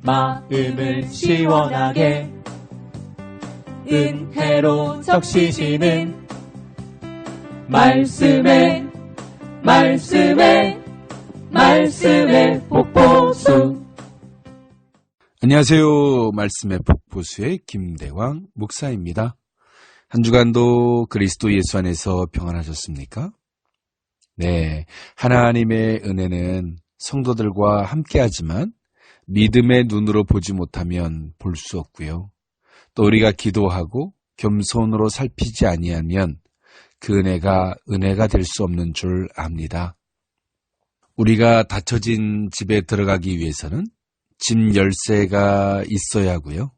마음을 시원하게 은혜로 적시시는 말씀에 폭포수. 안녕하세요. 말씀의 폭포수의 김대광 목사입니다. 한 주간도 그리스도 예수 안에서 평안하셨습니까? 네, 하나님의 은혜는 성도들과 함께하지만 믿음의 눈으로 보지 못하면 볼 수 없고요. 또 우리가 기도하고 겸손으로 살피지 아니하면 그 은혜가 될 수 없는 줄 압니다. 우리가 닫혀진 집에 들어가기 위해서는 집 열쇠가 있어야 하고요.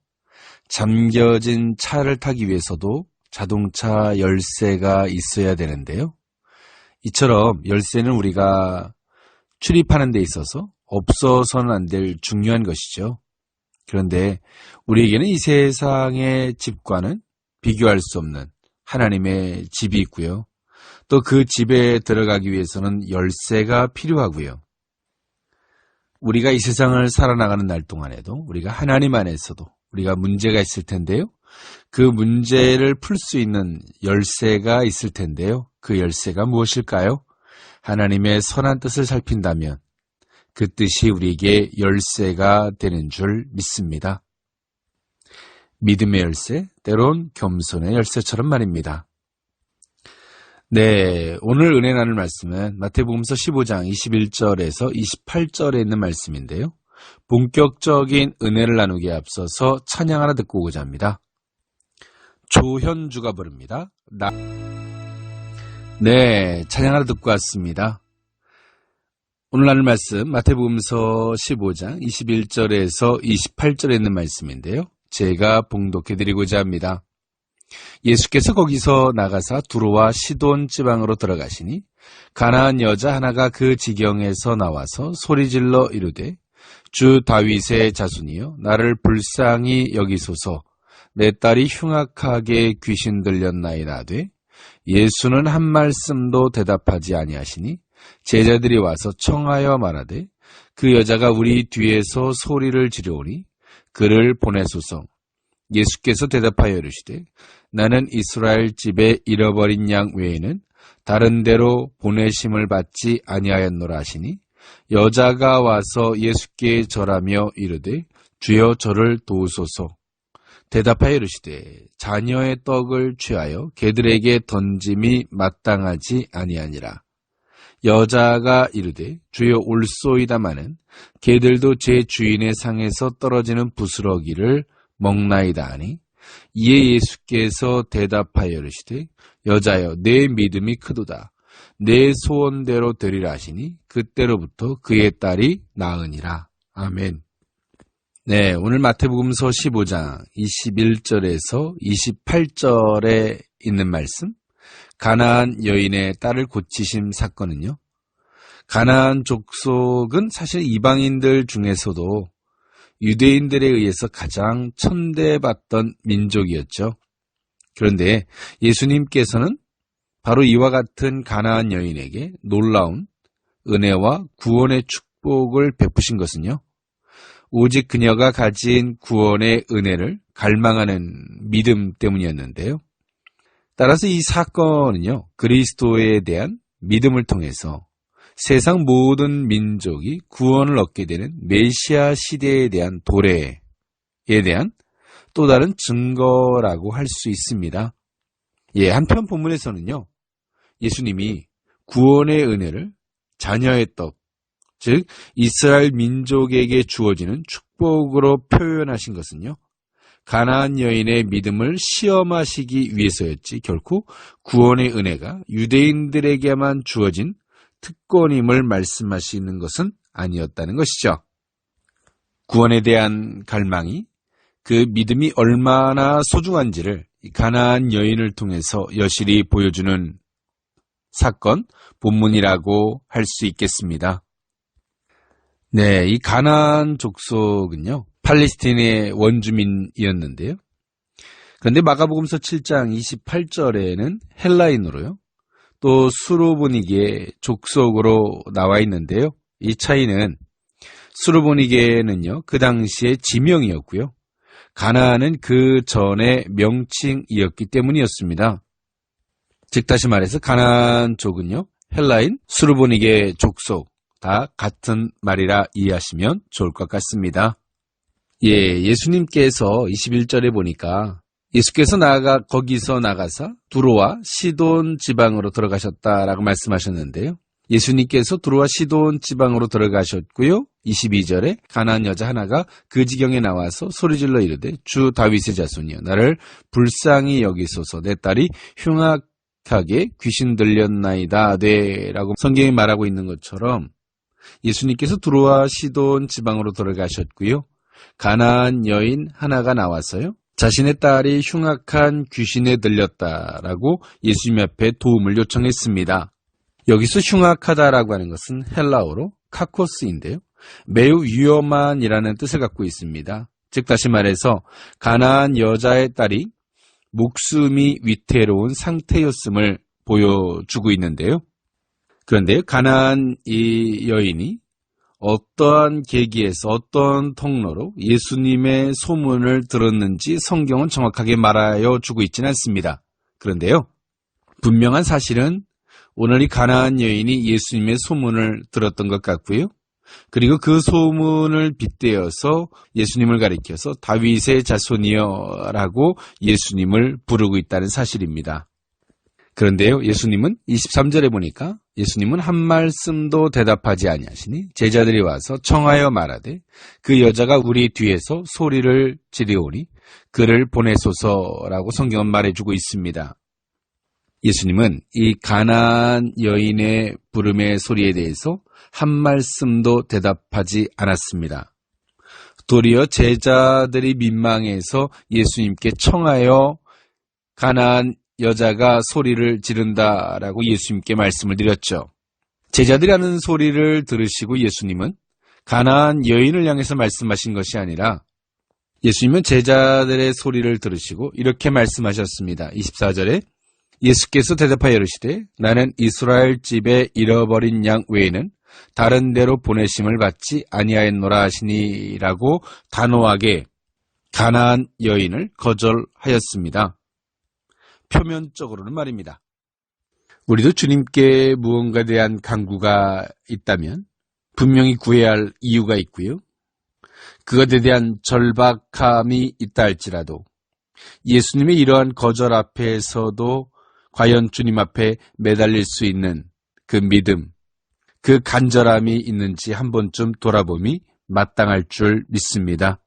잠겨진 차를 타기 위해서도 자동차 열쇠가 있어야 되는데요. 이처럼 열쇠는 우리가 출입하는 데 있어서 없어서는 안 될 중요한 것이죠. 그런데 우리에게는 이 세상의 집과는 비교할 수 없는 하나님의 집이 있고요. 또 그 집에 들어가기 위해서는 열쇠가 필요하고요. 우리가 이 세상을 살아나가는 날 동안에도 우리가 하나님 안에서도 우리가 문제가 있을 텐데요. 그 문제를 풀 수 있는 열쇠가 있을 텐데요. 그 열쇠가 무엇일까요? 하나님의 선한 뜻을 살핀다면 그 뜻이 우리에게 열쇠가 되는 줄 믿습니다. 믿음의 열쇠, 때론 겸손의 열쇠처럼 말입니다. 네, 오늘 은혜 나눌 말씀은 마태복음서 15장 21절에서 28절에 있는 말씀인데요. 본격적인 은혜를 나누기에 앞서서 찬양 하나 듣고 오고자 합니다. 조현주가 부릅니다. 네, 찬양 하나 듣고 왔습니다. 오늘 나눌 말씀 마태복음서 15장 21절에서 28절에 있는 말씀인데요. 제가 봉독해드리고자 합니다. 예수께서 거기서 나가사 두로와 시돈 지방으로 들어가시니 가나안 여자 하나가 그 지경에서 나와서 소리질러 이르되 주 다윗의 자손이여 나를 불쌍히 여기소서 내 딸이 흉악하게 귀신 들렸나이다 하되 예수는 한 말씀도 대답하지 아니하시니 제자들이 와서 청하여 말하되 그 여자가 우리 뒤에서 소리를 지르오니 그를 보내소서. 예수께서 대답하여 이르시되 나는 이스라엘 집에 잃어버린 양 외에는 다른 데로 보내심을 받지 아니하였노라 하시니 여자가 와서 예수께 절하며 이르되 주여 저를 도우소서. 대답하여 이르시되 자녀의 떡을 취하여 개들에게 던짐이 마땅하지 아니하니라. 여자가 이르되 주여 올소이다마는 개들도 제 주인의 상에서 떨어지는 부스러기를 먹나이다 하니 이에 예수께서 대답하여 이르시되 여자여 내 믿음이 크도다. 내 소원대로 되리라 하시니 그때로부터 그의 딸이 나으니라. 아멘. 네, 오늘 마태복음서 15장 21절에서 28절에 있는 말씀, 가나안 여인의 딸을 고치심 사건은요. 가나안 족속은 사실 이방인들 중에서도 유대인들에 의해서 가장 천대받던 민족이었죠. 그런데 예수님께서는 바로 이와 같은 가나안 여인에게 놀라운 은혜와 구원의 축복을 베푸신 것은요. 오직 그녀가 가진 구원의 은혜를 갈망하는 믿음 때문이었는데요. 따라서 이 사건은요. 그리스도에 대한 믿음을 통해서 세상 모든 민족이 구원을 얻게 되는 메시아 시대에 대한 도래에 대한 또 다른 증거라고 할 수 있습니다. 한편 본문에서는요. 예수님이 구원의 은혜를 자녀의 떡, 즉 이스라엘 민족에게 주어지는 축복으로 표현하신 것은요. 가나안 여인의 믿음을 시험하시기 위해서였지 결코 구원의 은혜가 유대인들에게만 주어진 특권임을 말씀하시는 것은 아니었다는 것이죠. 구원에 대한 갈망이 그 믿음이 얼마나 소중한지를 가나안 여인을 통해서 여실히 보여주는 사건, 본문이라고 할 수 있겠습니다. 네, 이 가나안 족속은요, 팔레스틴의 원주민이었는데요. 그런데 마가복음서 7장 28절에는 헬라인으로요, 또 수로보니게 족속으로 나와 있는데요. 이 차이는 수르보니게는요, 그 당시의 지명이었고요. 가나안은 그 전의 명칭이었기 때문이었습니다. 즉 다시 말해서 가나안 족은요, 헬라인, 수르보니게 족속 다 같은 말이라 이해하시면 좋을 것 같습니다. 예수님께서 21절에 보니까 예수께서 거기서 나가사 두로와 시돈 지방으로 들어가셨다라고 말씀하셨는데요. 예수님께서 두로와 시돈 지방으로 들어가셨고요. 22절에 가나안 여자 하나가 그 지경에 나와서 소리질러 이르되 주 다윗의 자손이여 나를 불쌍히 여기소서 내 딸이 흉악하게 귀신 들렸나이다 라고 성경이 말하고 있는 것처럼 예수님께서 두로와 시돈 지방으로 들어가셨고요. 가나안 여인 하나가 나와서요. 자신의 딸이 흉악한 귀신에 들렸다라고 예수님 앞에 도움을 요청했습니다. 여기서 흉악하다라고 하는 것은 헬라어로 카코스인데요. 매우 위험한이라는 뜻을 갖고 있습니다. 즉 다시 말해서 가나안 여자의 딸이 목숨이 위태로운 상태였음을 보여주고 있는데요. 그런데 가나안 이 여인이 어떠한 계기에서 어떤 통로로 예수님의 소문을 들었는지 성경은 정확하게 말하여 주고 있지는 않습니다. 그런데요, 분명한 사실은 오늘 이 가나안 여인이 예수님의 소문을 들었던 것 같고요. 그리고 그 소문을 빗대어서 예수님을 가리켜서 다윗의 자손이여 라고 예수님을 부르고 있다는 사실입니다. 그런데요, 예수님은 23절에 보니까 예수님은 한 말씀도 대답하지 아니하시니 제자들이 와서 청하여 말하되 그 여자가 우리 뒤에서 소리를 지르오니 그를 보내소서라고 성경은 말해주고 있습니다. 예수님은 이 가나안 여인의 부름의 소리에 대해서 한 말씀도 대답하지 않았습니다. 도리어 제자들이 민망해서 예수님께 청하여 가나안 여자가 소리를 지른다라고 예수님께 말씀을 드렸죠. 제자들이 하는 소리를 들으시고 예수님은 가나안 여인을 향해서 말씀하신 것이 아니라 예수님은 제자들의 소리를 들으시고 이렇게 말씀하셨습니다. 24절에 예수께서 대답하여 이르시되 나는 이스라엘 집에 잃어버린 양 외에는 다른 데로 보내심을 받지 아니하였노라 하시니라고 단호하게 가나안 여인을 거절하였습니다. 표면적으로는 말입니다. 우리도 주님께 무언가에 대한 간구가 있다면 분명히 구해야 할 이유가 있고요. 그것에 대한 절박함이 있다 할지라도 예수님의 이러한 거절 앞에서도 과연 주님 앞에 매달릴 수 있는 그 믿음, 그 간절함이 있는지 한 번쯤 돌아봄이 마땅할 줄 믿습니다.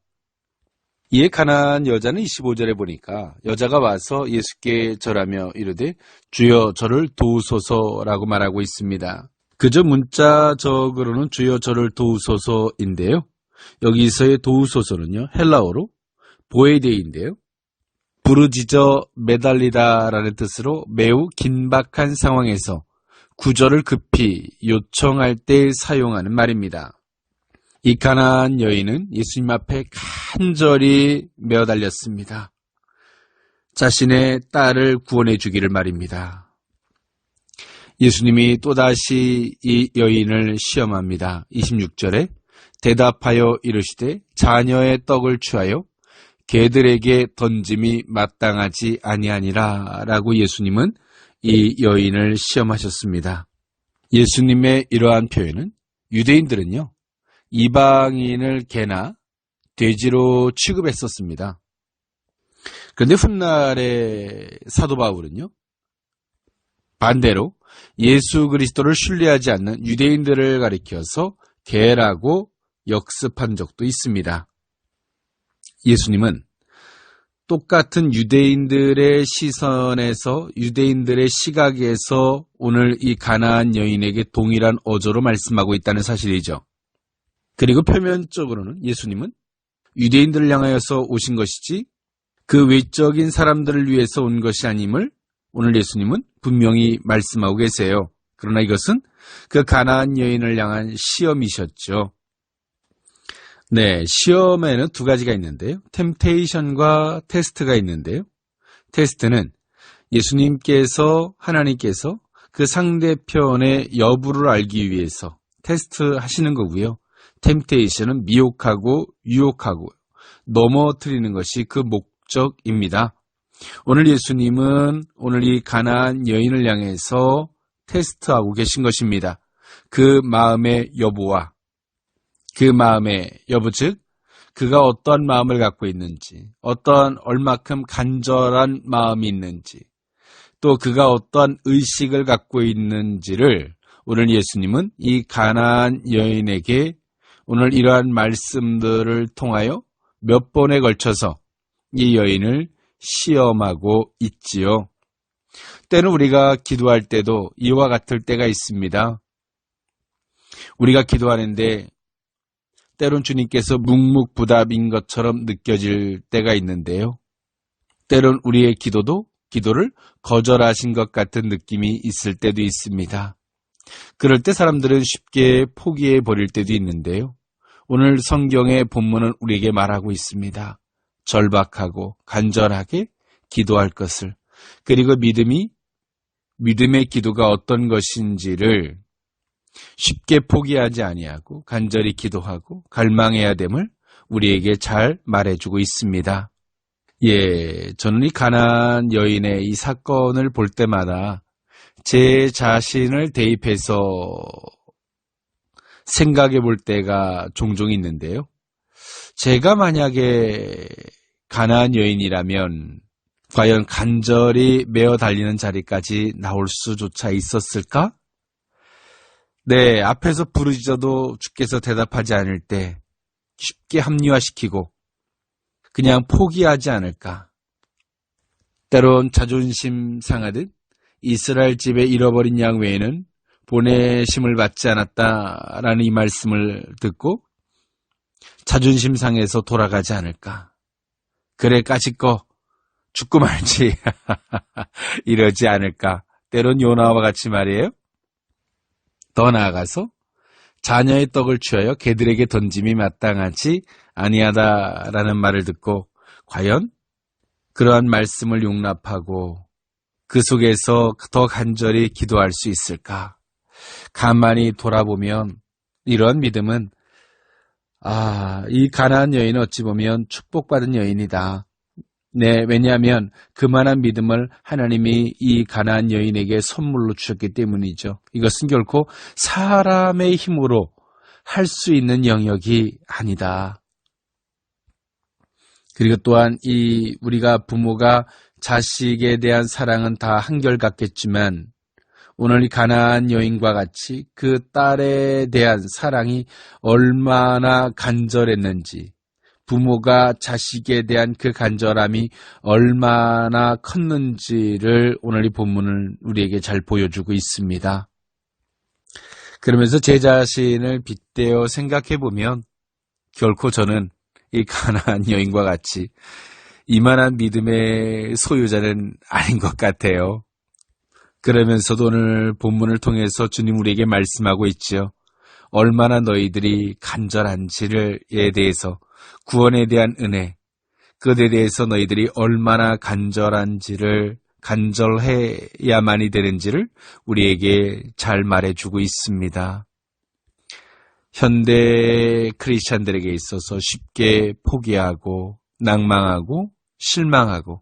이에 가나안 여자는 25절에 보니까 여자가 와서 예수께 절하며 이르되 주여 저를 도우소서라고 말하고 있습니다. 그저 문자적으로는 주여 저를 도우소서인데요. 여기서의 도우소서는요, 헬라어로 보에데인데요. 부르짖어 매달리다라는 뜻으로 매우 긴박한 상황에서 구절을 급히 요청할 때 사용하는 말입니다. 이 가나안 여인은 예수님 앞에 간절히 매어달렸습니다. 자신의 딸을 구원해 주기를 말입니다. 예수님이 또다시 이 여인을 시험합니다. 26절에 대답하여 이르시되 자녀의 떡을 취하여 개들에게 던짐이 마땅하지 아니하니라 라고 예수님은 이 여인을 시험하셨습니다. 예수님의 이러한 표현은 유대인들은요, 이방인을 개나 돼지로 취급했었습니다. 그런데 훗날에 사도 바울은요, 반대로 예수 그리스도를 신뢰하지 않는 유대인들을 가리켜서 개라고 역습한 적도 있습니다. 예수님은 똑같은 유대인들의 시선에서, 유대인들의 시각에서 오늘 이 가나안 여인에게 동일한 어조로 말씀하고 있다는 사실이죠. 그리고 표면적으로는 예수님은 유대인들을 향하여서 오신 것이지 그 외적인 사람들을 위해서 온 것이 아님을 오늘 예수님은 분명히 말씀하고 계세요. 그러나 이것은 그 가나안 여인을 향한 시험이셨죠. 네, 시험에는 두 가지가 있는데요. 템테이션과 테스트가 있는데요. 테스트는 예수님께서, 하나님께서 그 상대편의 여부를 알기 위해서 테스트 하시는 거고요. 템테이션은 미혹하고 유혹하고 넘어뜨리는 것이 그 목적입니다. 오늘 예수님은 오늘 이 가나안 여인을 향해서 테스트하고 계신 것입니다. 그 마음의 여부와 그 마음의 여부, 즉 그가 어떤 마음을 갖고 있는지, 어떤 얼마큼 간절한 마음이 있는지, 또 그가 어떤 의식을 갖고 있는지를 오늘 예수님은 이 가나안 여인에게 오늘 이러한 말씀들을 통하여 몇 번에 걸쳐서 이 여인을 시험하고 있지요. 때는 우리가 기도할 때도 이와 같을 때가 있습니다. 우리가 기도하는데 때론 주님께서 묵묵부답인 것처럼 느껴질 때가 있는데요. 때론 우리의 기도를 거절하신 것 같은 느낌이 있을 때도 있습니다. 그럴 때 사람들은 쉽게 포기해 버릴 때도 있는데요. 오늘 성경의 본문은 우리에게 말하고 있습니다. 절박하고 간절하게 기도할 것을, 그리고 믿음의 기도가 어떤 것인지를 쉽게 포기하지 아니하고 간절히 기도하고 갈망해야 됨을 우리에게 잘 말해주고 있습니다. 저는 이 가나안 여인의 이 사건을 볼 때마다 제 자신을 대입해서 생각해 볼 때가 종종 있는데요. 제가 만약에 가나안 여인이라면 과연 간절히 메어 달리는 자리까지 나올 수조차 있었을까? 네, 앞에서 부르짖어도 주께서 대답하지 않을 때 쉽게 합리화시키고 그냥 포기하지 않을까? 때론 자존심 상하듯 이스라엘 집에 잃어버린 양 외에는 보내심을 받지 않았다라는 이 말씀을 듣고 자존심 상해서 돌아가지 않을까? 그래 까짓거 죽고 말지 이러지 않을까? 때론 요나와 같이 말이에요. 더 나아가서 자녀의 떡을 취하여 개들에게 던짐이 마땅하지 아니하다라는 말을 듣고 과연 그러한 말씀을 용납하고 그 속에서 더 간절히 기도할 수 있을까? 가만히 돌아보면 이런 믿음은 이 가나안 여인은 어찌 보면 축복받은 여인이다. 네, 왜냐하면 그만한 믿음을 하나님이 이 가나안 여인에게 선물로 주셨기 때문이죠. 이것은 결코 사람의 힘으로 할 수 있는 영역이 아니다. 그리고 또한 우리가 부모가 자식에 대한 사랑은 다 한결같겠지만 오늘 이 가나안 여인과 같이 그 딸에 대한 사랑이 얼마나 간절했는지, 부모가 자식에 대한 그 간절함이 얼마나 컸는지를 오늘 이 본문은 우리에게 잘 보여주고 있습니다. 그러면서 제 자신을 빗대어 생각해 보면 결코 저는 이 가나안 여인과 같이 이만한 믿음의 소유자는 아닌 것 같아요. 그러면서도 오늘 본문을 통해서 주님 우리에게 말씀하고 있지요. 얼마나 너희들이 간절한지에 대해서, 구원에 대한 은혜, 그것에 대해서 너희들이 얼마나 간절해야만이 되는지를 우리에게 잘 말해주고 있습니다. 현대 크리스찬들에게 있어서 쉽게 포기하고 낭망하고 실망하고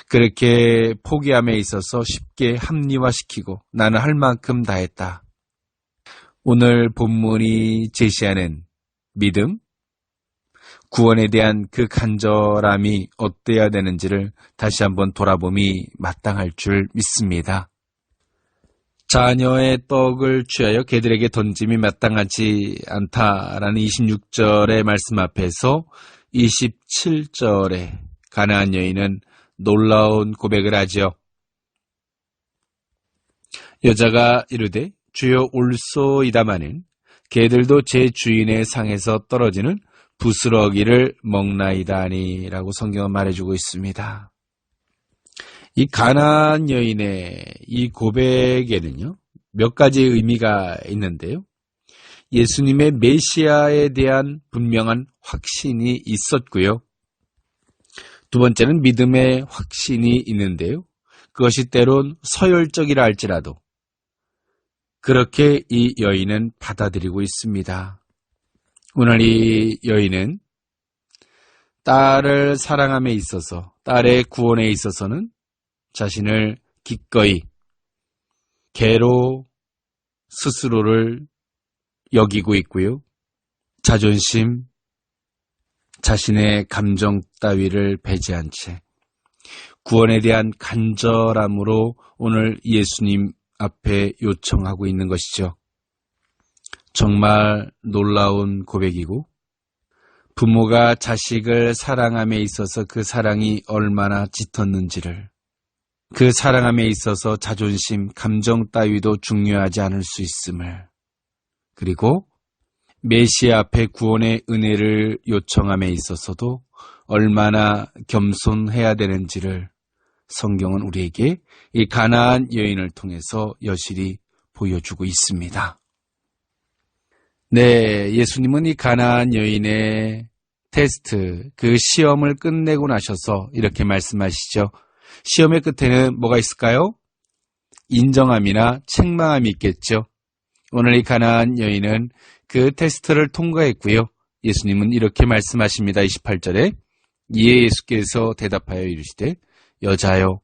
그렇게 포기함에 있어서 쉽게 합리화시키고 나는 할 만큼 다 했다. 오늘 본문이 제시하는 믿음, 구원에 대한 그 간절함이 어때야 되는지를 다시 한번 돌아봄이 마땅할 줄 믿습니다. 자녀의 떡을 취하여 개들에게 던짐이 마땅하지 않다라는 26절의 말씀 앞에서 27절에 가나안 여인은 놀라운 고백을 하죠. 여자가 이르되 주여 올소이다마는 개들도 제 주인의 상에서 떨어지는 부스러기를 먹나이다니라고 성경은 말해주고 있습니다. 이 가나안 여인의 이 고백에는요, 몇 가지 의미가 있는데요. 예수님의 메시아에 대한 분명한 확신이 있었고요. 두 번째는 믿음의 확신이 있는데요. 그것이 때론 서열적이라 할지라도 그렇게 이 여인은 받아들이고 있습니다. 오늘 이 여인은 딸을 사랑함에 있어서, 딸의 구원에 있어서는 자신을 기꺼이 개로 스스로를 여기고 있고요. 자존심, 자신의 감정 따위를 배제한 채 구원에 대한 간절함으로 오늘 예수님 앞에 요청하고 있는 것이죠. 정말 놀라운 고백이고, 부모가 자식을 사랑함에 있어서 그 사랑이 얼마나 짙었는지를, 그 사랑함에 있어서 자존심, 감정 따위도 중요하지 않을 수 있음을, 그리고 메시아 앞에 구원의 은혜를 요청함에 있어서도 얼마나 겸손해야 되는지를 성경은 우리에게 이 가나안 여인을 통해서 여실히 보여주고 있습니다. 네, 예수님은 이 가나안 여인의 테스트, 그 시험을 끝내고 나셔서 이렇게 말씀하시죠. 시험의 끝에는 뭐가 있을까요? 인정함이나 책망함이 있겠죠. 오늘 이 가나안 여인은 그 테스트를 통과했고요. 예수님은 이렇게 말씀하십니다. 28절에 이에 예수께서 대답하여 이르시되 여자여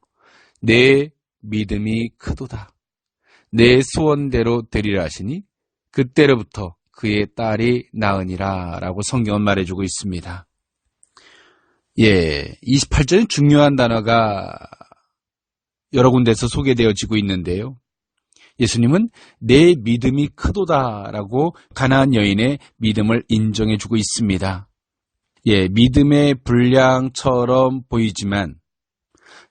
내 믿음이 크도다. 내 소원대로 되리라 하시니 그때로부터 그의 딸이 나으니라 라고 성경은 말해주고 있습니다. 28절은 중요한 단어가 여러 군데서 소개되어지고 있는데요. 예수님은 내 믿음이 크도다라고 가나안 여인의 믿음을 인정해주고 있습니다. 믿음의 분량처럼 보이지만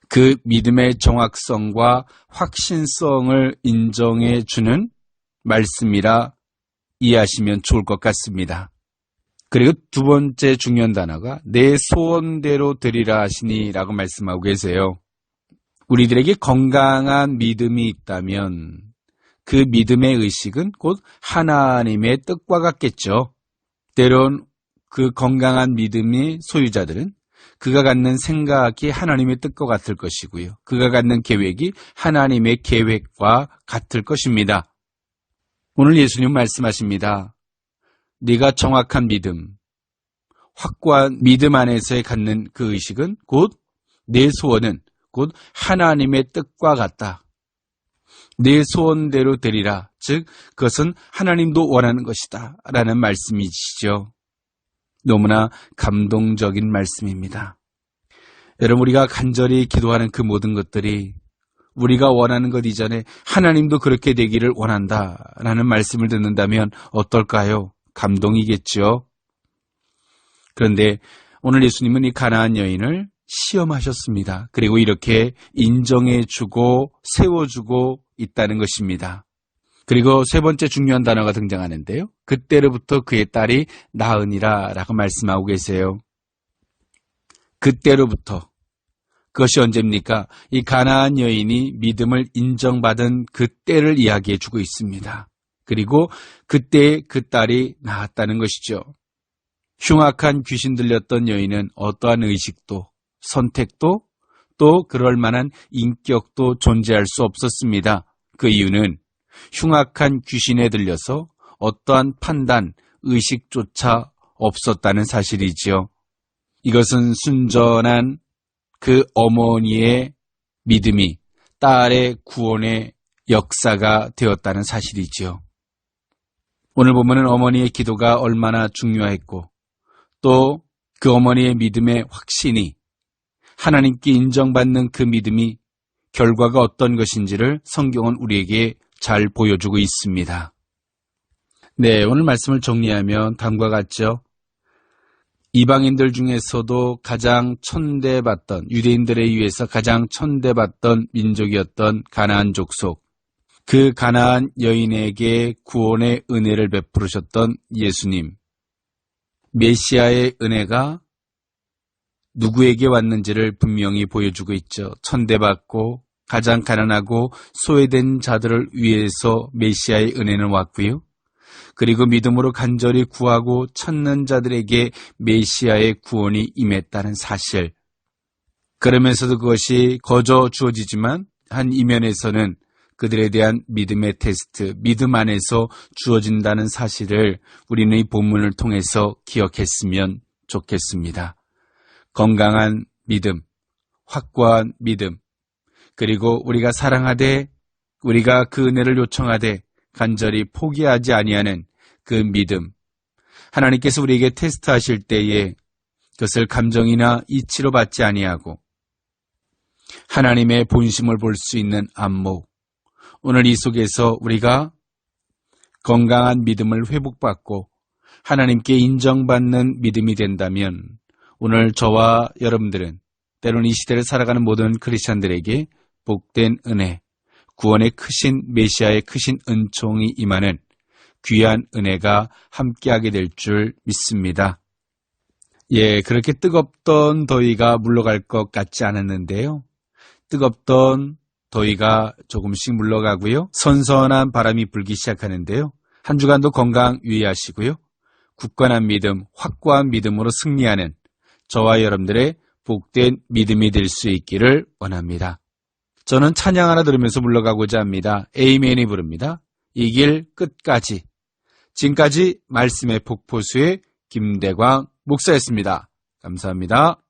그 믿음의 정확성과 확신성을 인정해주는 말씀이라 이해하시면 좋을 것 같습니다. 그리고 두 번째 중요한 단어가 내 소원대로 되리라 하시니 라고 말씀하고 계세요. 우리들에게 건강한 믿음이 있다면 그 믿음의 의식은 곧 하나님의 뜻과 같겠죠. 때론 그 건강한 믿음의 소유자들은 그가 갖는 생각이 하나님의 뜻과 같을 것이고요. 그가 갖는 계획이 하나님의 계획과 같을 것입니다. 오늘 예수님 말씀하십니다. 네가 정확한 믿음, 확고한 믿음 안에서의 갖는 그 의식은 곧 내 소원은 곧 하나님의 뜻과 같다. 내 소원대로 되리라. 즉 그것은 하나님도 원하는 것이다 라는 말씀이시죠. 너무나 감동적인 말씀입니다. 여러분, 우리가 간절히 기도하는 그 모든 것들이 우리가 원하는 것 이전에 하나님도 그렇게 되기를 원한다라는 말씀을 듣는다면 어떨까요? 감동이겠죠. 그런데 오늘 예수님은 이 가나안 여인을 시험하셨습니다. 그리고 이렇게 인정해주고 세워주고 있다는 것입니다. 그리고 세 번째 중요한 단어가 등장하는데요. 그때로부터 그의 딸이 나으니라 라고 말씀하고 계세요. 그때로부터, 그것이 언제입니까? 이 가나안 여인이 믿음을 인정받은 그때를 이야기해 주고 있습니다. 그리고 그때 그 딸이 나았다는 것이죠. 흉악한 귀신 들렸던 여인은 어떠한 의식도 선택도 또 그럴 만한 인격도 존재할 수 없었습니다. 그 이유는 흉악한 귀신에 들려서 어떠한 판단, 의식조차 없었다는 사실이지요. 이것은 순전한 그 어머니의 믿음이 딸의 구원의 역사가 되었다는 사실이지요. 오늘 보면은 어머니의 기도가 얼마나 중요했고 또 그 어머니의 믿음의 확신이 하나님께 인정받는 그 믿음이 결과가 어떤 것인지를 성경은 우리에게 잘 보여주고 있습니다. 네, 오늘 말씀을 정리하면 다음과 같죠. 이방인들 중에서도 가장 천대받던, 유대인들에 의해서 가장 천대받던 민족이었던 가나안 족속, 그 가나안 여인에게 구원의 은혜를 베푸셨던 예수님, 메시아의 은혜가 누구에게 왔는지를 분명히 보여주고 있죠. 천대받고 가장 가난하고 소외된 자들을 위해서 메시아의 은혜는 왔고요. 그리고 믿음으로 간절히 구하고 찾는 자들에게 메시아의 구원이 임했다는 사실. 그러면서도 그것이 거저 주어지지만 한 이면에서는 그들에 대한 믿음의 테스트, 믿음 안에서 주어진다는 사실을 우리는 이 본문을 통해서 기억했으면 좋겠습니다. 건강한 믿음, 확고한 믿음, 그리고 우리가 사랑하되 우리가 그 은혜를 요청하되 간절히 포기하지 아니하는 그 믿음. 하나님께서 우리에게 테스트하실 때에 그것을 감정이나 이치로 받지 아니하고 하나님의 본심을 볼 수 있는 안목. 오늘 이 속에서 우리가 건강한 믿음을 회복받고 하나님께 인정받는 믿음이 된다면 오늘 저와 여러분들은 때로는 이 시대를 살아가는 모든 크리스찬들에게 복된 은혜, 구원의 크신 메시아의 크신 은총이 임하는 귀한 은혜가 함께하게 될 줄 믿습니다. 예, 그렇게 뜨겁던 더위가 물러갈 것 같지 않았는데요. 뜨겁던 더위가 조금씩 물러가고요. 선선한 바람이 불기 시작하는데요. 한 주간도 건강 유의하시고요. 굳건한 믿음, 확고한 믿음으로 승리하는 저와 여러분들의 복된 믿음이 될 수 있기를 원합니다. 저는 찬양 하나 들으면서 물러가고자 합니다. 에이멘이 부릅니다. 이 길 끝까지. 지금까지 말씀의 폭포수의 김대광 목사였습니다. 감사합니다.